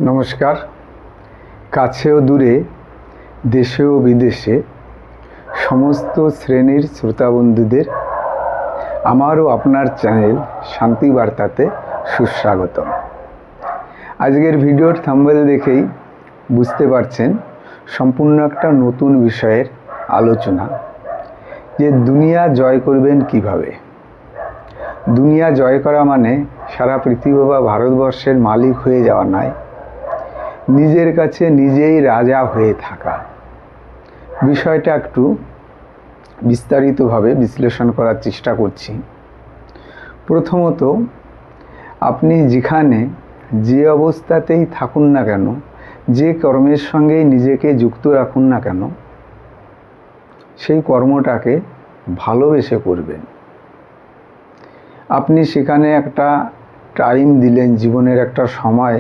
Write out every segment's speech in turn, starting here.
নমস্কার। কাছে ও দূরে, দেশে ও বিদেশে সমস্ত শ্রেণীর শ্রোতা বন্ধুদের আমার ও আপনার চ্যানেল শান্তি বার্তাতে সুস্বাগতম। আজকের ভিডিওর থাম্বনেল দেখেই বুঝতে পারছেন সম্পূর্ণ একটা নতুন বিষয়ের আলোচনা, যে দুনিয়া জয় করবেন কিভাবে। দুনিয়া জয় করা মানে সারা পৃথিবী বা ভারতবর্ষের মালিক হয়ে যাওয়া নয়, নিজের কাছে নিজেই রাজা হয়ে থাকা। বিষয়টা একটু বিস্তারিতভাবে বিশ্লেষণ করার চেষ্টা করছি। প্রথমত, আপনি যেখানে যে অবস্থাতেই থাকুন না কেন, যে কর্মের সঙ্গেই নিজেকে যুক্ত রাখুন না কেন, সেই কর্মটাকে ভালোবেসে করবেন। আপনি সেখানে একটা টাইম দিলেন, জীবনের একটা সময়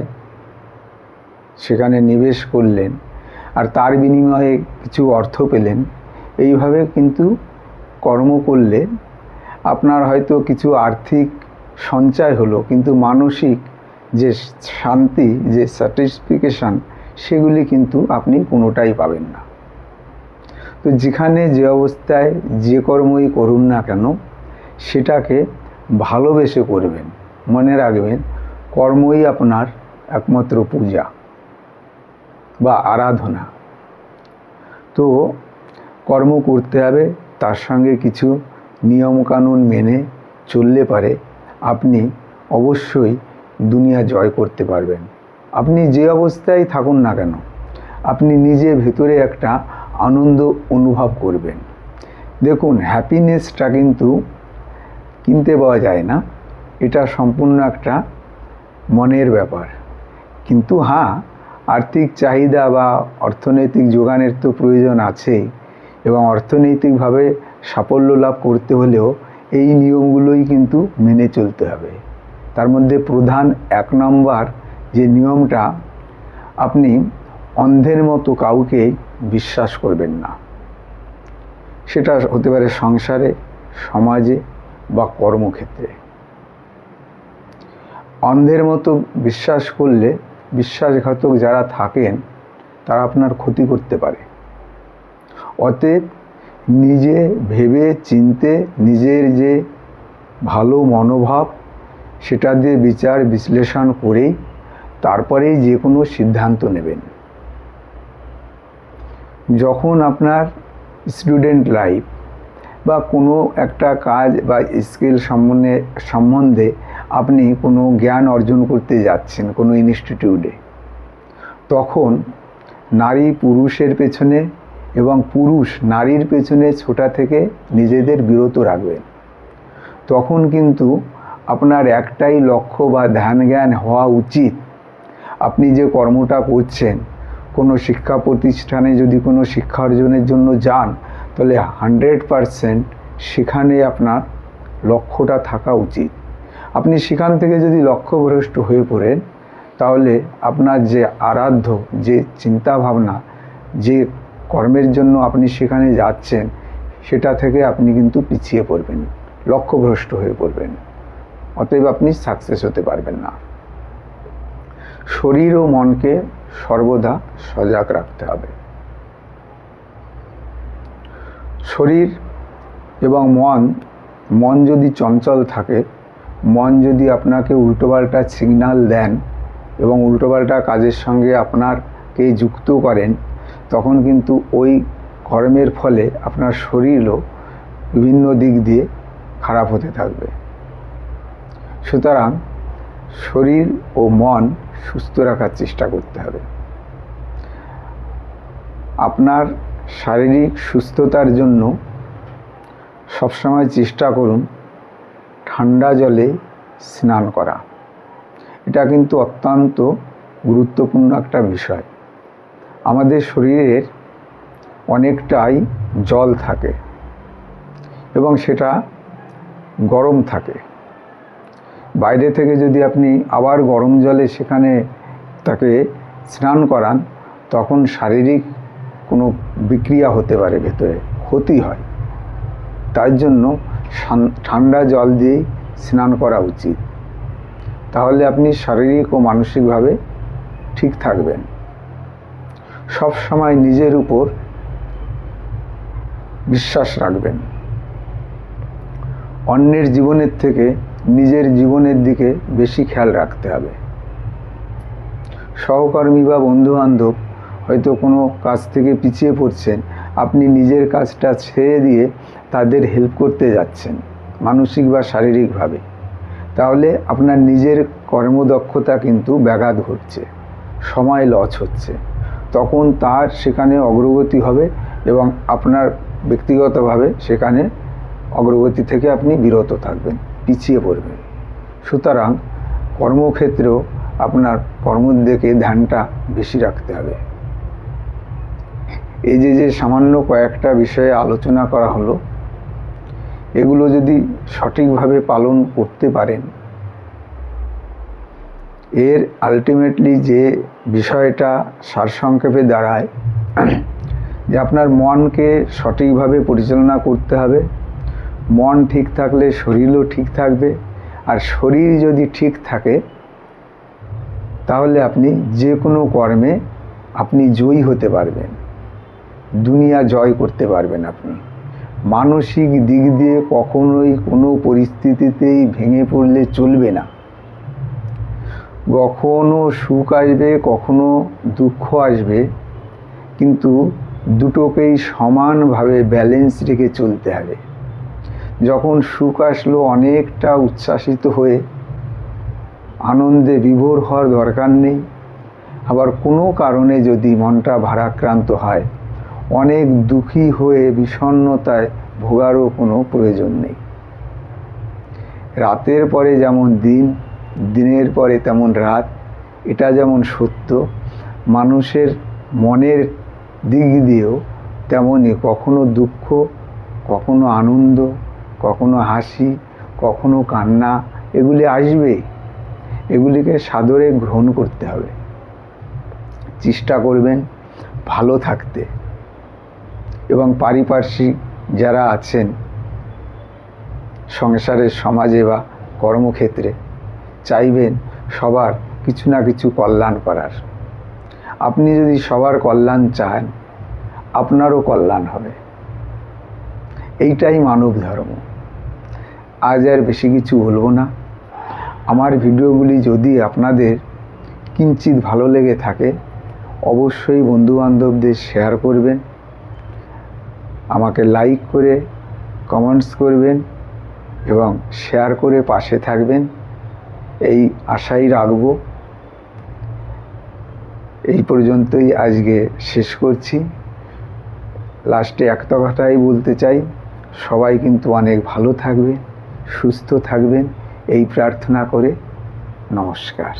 সেখানে নিবেশ করলেন, আর তার বিনিময়ে কিছু অর্থ পেলেন। এইভাবে কিন্তু কর্ম করলে আপনার হয়তো কিছু আর্থিক সঞ্চয় হলো, কিন্তু মানসিক যে শান্তি, যে স্যাটিসফিকেশান, সেগুলি কিন্তু আপনি কোনোটাই পাবেন না। তো যেখানে যে অবস্থায় যে কর্মই করুন না কেন, সেটাকে ভালোবেসে করবেন। মনে রাখবেন, কর্মই আপনার একমাত্র পূজা বা আরাধনা। তো কর্ম করতে হবে, তার সঙ্গে কিছু নিয়মকানুন মেনে চললে পারে আপনি অবশ্যই দুনিয়া জয় করতে পারবেন। আপনি যে অবস্থায় থাকুন না কেন, আপনি নিজে ভেতরে একটা আনন্দ অনুভব করবেন। দেখুন, হ্যাপিনেসটা কিন্তু কিনতে পাওয়া যায় না, এটা সম্পূর্ণ একটা মনের ব্যাপার। কিন্তু হ্যাঁ, আর্থিক চাহিদা বা অর্থনৈতিক যোগানের তো প্রয়োজন আছেই, এবং অর্থনৈতিকভাবে সাফল্য লাভ করতে হলেও এই নিয়মগুলোই কিন্তু মেনে চলতে হবে। তার মধ্যে প্রধান 1 নম্বর যে নিয়মটা, আপনি অন্ধের মতো কাউকে বিশ্বাস করবেন না। সেটা হতে পারে সংসারে, সমাজে বা কর্মক্ষেত্রে। অন্ধের মতো বিশ্বাস করলে বিশ্বাসঘাতক যারা থাকেন তারা আপনার ক্ষতি করতে পারে। অতএব নিজে ভেবে চিনতে, নিজের যে ভালো মনোভাব, সেটা দিয়ে বিচার বিশ্লেষণ করেই তারপরেই যে কোনো সিদ্ধান্ত নেবেন। যখন আপনার স্টুডেন্ট লাইফ বা কোনো একটা কাজ বা স্কিল সম্বন্ধে আপনি কোনো জ্ঞান অর্জন করতে যাচ্ছেন কোনো ইনস্টিটিউটে, তখন নারী পুরুষের পেছনে এবং পুরুষ নারীর পেছনে ছোটা থেকে নিজেদের বিরত রাখবেন। তখন কিন্তু আপনার একটাই লক্ষ্য বা ধ্যান জ্ঞান হওয়া উচিত, আপনি যে কর্মটা করছেন, কোনো শিক্ষা প্রতিষ্ঠানে যদি কোনো শিক্ষা অর্জনের জন্য যান, তাহলে 100% সেখানে আপনার লক্ষ্যটা থাকা উচিত। আপনি সেখান থেকে যদি লক্ষ্যভ্রষ্ট হয়ে পড়েন, তাহলে আপনার যে আরাধ্য যে চিন্তাভাবনা, যে কর্মের জন্য আপনি সেখানে যাচ্ছেন, সেটা থেকে আপনি কিন্তু পিছিয়ে পড়বেন, লক্ষ্যভ্রষ্ট হয়ে পড়বেন। অতএব আপনি সাকসেস হতে পারবেন না। শরীর ও মনকে সর্বদা সজাগ রাখতে হবে। শরীর এবং মন যদি চঞ্চল থাকে, মন যদি আপনাকে উল্টোপাল্টা সিগন্যাল দেন এবং উল্টোপাল্টা কাজের সঙ্গে আপনাকে যুক্ত করেন, তখন কিন্তু ওই কর্মের ফলে আপনার শরীরও বিভিন্ন দিক দিয়ে খারাপ হতে থাকবে। সুতরাং শরীর ও মন সুস্থ রাখার চেষ্টা করতে হবে। আপনার শারীরিক সুস্থতার জন্য সবসময় চেষ্টা করুন ঠান্ডা জলে স্নান করা। এটা কিন্তু অত্যন্ত গুরুত্বপূর্ণ একটা বিষয়। আমাদের শরীরের অনেকটাই জল থাকে এবং সেটা গরম থাকে। বাইরে থেকে যদি আপনি আবার গরম জলে সেখানে তাকে স্নান করান, তখন শারীরিক কোনো বিক্রিয়া হতে পারে, ভেতরে ক্ষতি হয়। তার জন্য ঠান্ডা জল দিয়েই স্নান করা উচিত। তাহলে আপনি শারীরিক ও মানসিকভাবে ঠিক থাকবেন। সব সময় নিজের উপর বিশ্বাস রাখবেন। অন্যের জীবনের থেকে নিজের জীবনের দিকে বেশি খেয়াল রাখতে হবে। সহকর্মী বা বন্ধুবান্ধব হয়তো কোনো কাজ থেকে পিছিয়ে পড়ছেন, আপনি নিজের কাজটা ছেড়ে দিয়ে তাদের হেল্প করতে যাচ্ছেন মানসিক বা শারীরিকভাবে, তাহলে আপনার নিজের কর্মদক্ষতা কিন্তু ব্যাঘাত ঘটছে, সময় লস হচ্ছে। তখন তার সেখানে অগ্রগতি হবে এবং আপনার ব্যক্তিগতভাবে সেখানে অগ্রগতি থেকে আপনি বিরত থাকবেন, পিছিয়ে পড়বেন। সুতরাং কর্মক্ষেত্রেও আপনার কর্মের দিকে ধ্যানটা বেশি রাখতে হবে। এই যে সামান্য কয়েকটা বিষয়ে আলোচনা করা হলো, এগুলো যদি সঠিকভাবে পালন করতে পারেন, এর আলটিমেটলি যে বিষয়টা সারসংক্ষেপে দাঁড়ায় যে আপনার মনকে সঠিকভাবে পরিচালনা করতে হবে। মন ঠিক থাকলে শরীরও ঠিক থাকবে, আর শরীর যদি ঠিক থাকে তাহলে আপনি যে কোনো কর্মে আপনি জয়ী হতে পারবেন, দুনিয়া জয় করতে পারবেন। আপনি মানসিক দিক দিয়ে কখনোই কোনো পরিস্থিতিতেই ভেঙে পড়লে চলবে না। কখনো সুখ আসবে, কখনো দুঃখ আসবে, কিন্তু দুটোকেই সমানভাবে ব্যালেন্স রেখে চলতে হবে। যখন সুখ আসলো অনেকটা উচ্ছ্বাসিত হয়ে আনন্দে বিভোর হওয়ার দরকার নেই। আবার কোনো কারণে যদি মনটা ভারাক্রান্ত হয়, অনেক দুঃখী হয়ে বিষণ্ণতায় ভোগারও কোনো প্রয়োজন নেই। রাতের পরে যেমন দিন, দিনের পরে তেমন রাত, এটা যেমন সত্য, মানুষের মনের দিক দিয়েও তেমনই কখনো দুঃখ, কখনো আনন্দ, কখনো হাসি, কখনো কান্না, এগুলি আসবেই। এগুলিকে সাদরে গ্রহণ করতে হবে। চেষ্টা করবেন ভালো থাকতে, এবং পারিপার্শ্বিক যারা আছেন সংসারের, সমাজে বা কর্মক্ষেত্রে, চাইবেন সবার কিছু না কিছু কল্যাণ করার। আপনি যদি সবার কল্যাণ চান, আপনারও কল্যাণ হবে। এইটাই মানব ধর্ম। আজ আর বেশি কিছু বলবো না। আমার ভিডিওগুলি যদি আপনাদের কিঞ্চিৎ ভালো লেগে থাকে, অবশ্যই বন্ধুবান্ধবদের শেয়ার করবেন, আমাকে লাইক করে কমেন্টস করবেন এবং শেয়ার করে পাশে থাকবেন, এই আশাই রাখব। এই পর্যন্তই আজকে শেষ করছি। লাস্টে একটা কথাই বলতে চাই, সবাই কিন্তু অনেক ভালো থাকবে, সুস্থ থাকবেন, এই প্রার্থনা করে নমস্কার।